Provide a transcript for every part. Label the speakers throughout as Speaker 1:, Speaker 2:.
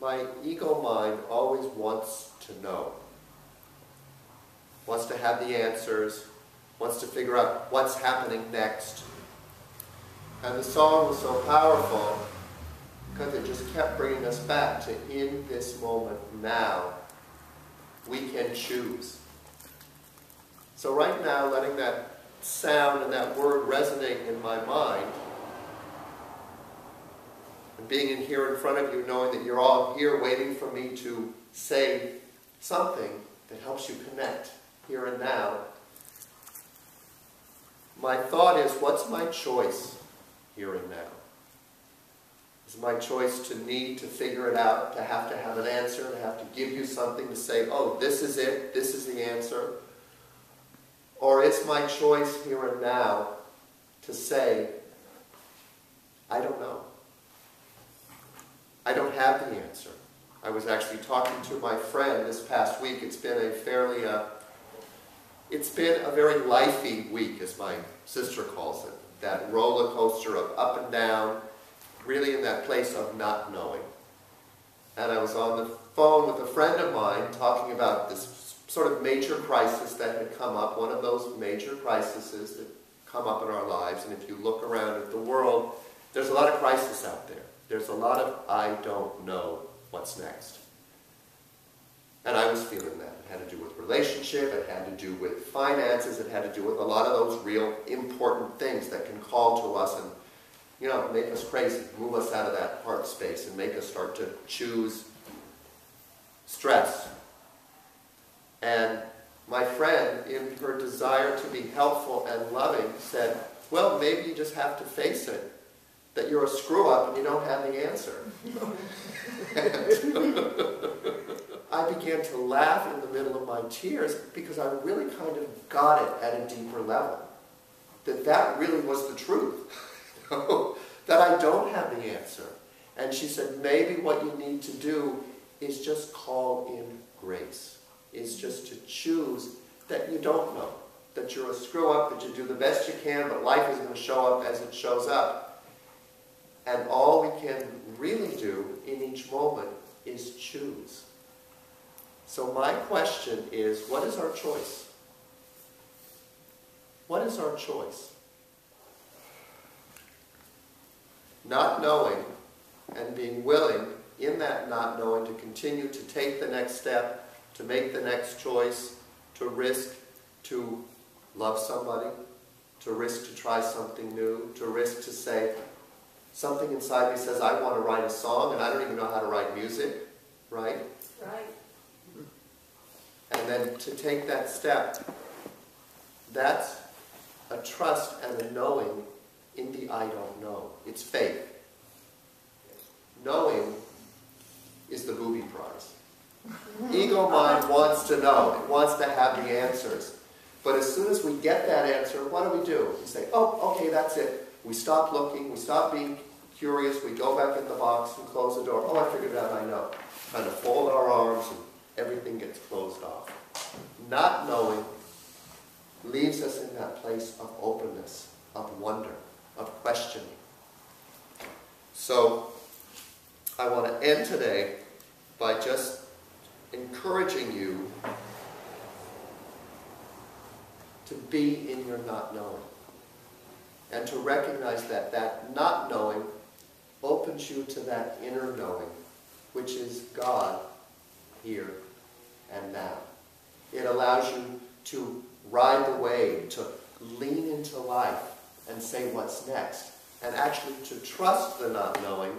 Speaker 1: my ego mind always wants to know. Wants to have the answers, wants to figure out what's happening next. And the song was so powerful because it just kept bringing us back to in this moment now, we can choose. So right now, letting that sound and that word resonate in my mind, and being in here in front of you, knowing that you're all here waiting for me to say something that helps you connect here and now. My thought is, what's my choice here and now? Is my choice to need to figure it out, to have an answer, to have to give you something to say, oh, this is it, this is the answer? Or it's my choice here and now to say, I don't know. I don't have the answer. I was actually talking to my friend this past week. It's been a very lifey week, as my sister calls it. That roller coaster of up and down, really in that place of not knowing. And I was on the phone with a friend of mine talking about this sort of major crisis that had come up, one of those major crises that come up in our lives. And if you look around at the world, there's a lot of crisis out there. There's a lot of I don't know what's next. And I was feeling that. It had to do with relationship, it had to do with finances, it had to do with a lot of those real important things that can call to us and, you know, make us crazy, move us out of that heart space and make us start to choose stress. And my friend, in her desire to be helpful and loving, said, well, maybe you just have to face it, that you're a screw-up and you don't have the answer. I began to laugh in the middle of my tears because I really kind of got it at a deeper level. That really was the truth. That I don't have the answer. And she said, maybe what you need to do is just call in grace. Is just to choose that you don't know. That you're a screw-up, that you do the best you can, but life is going to show up as it shows up. And all we can really do in each moment is choose. So my question is, what is our choice? What is our choice? Not knowing and being willing in that not knowing to continue to take the next step, to make the next choice, to risk to love somebody, to risk to try something new, to risk to say, something inside me says, I want to write a song, and I don't even know how to write music, right?
Speaker 2: Right.
Speaker 1: And then to take that step, that's a trust and a knowing in the I don't know. It's faith. Knowing is the booby prize. Ego mind wants to know. It wants to have the answers. But as soon as we get that answer, what do? We say, oh, okay, that's it. We stop looking, we stop being curious, we go back in the box and close the door. Oh, I figured it out, I know. Kind of fold our arms and everything gets closed off. Not knowing leaves us in that place of openness, of wonder, of questioning. So, I want to end today by just encouraging you to be in your not knowing. And to recognize that that not knowing opens you to that inner knowing, which is God here and now. It allows you to ride the wave, to lean into life and say what's next. And actually to trust the not knowing,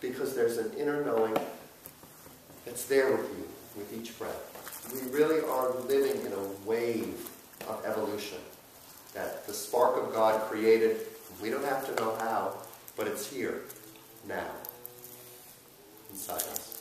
Speaker 1: because there's an inner knowing that's there with you, with each breath. We really are living in a wave of evolution that the spark of God created. We don't have to know how, but it's here, now, inside us.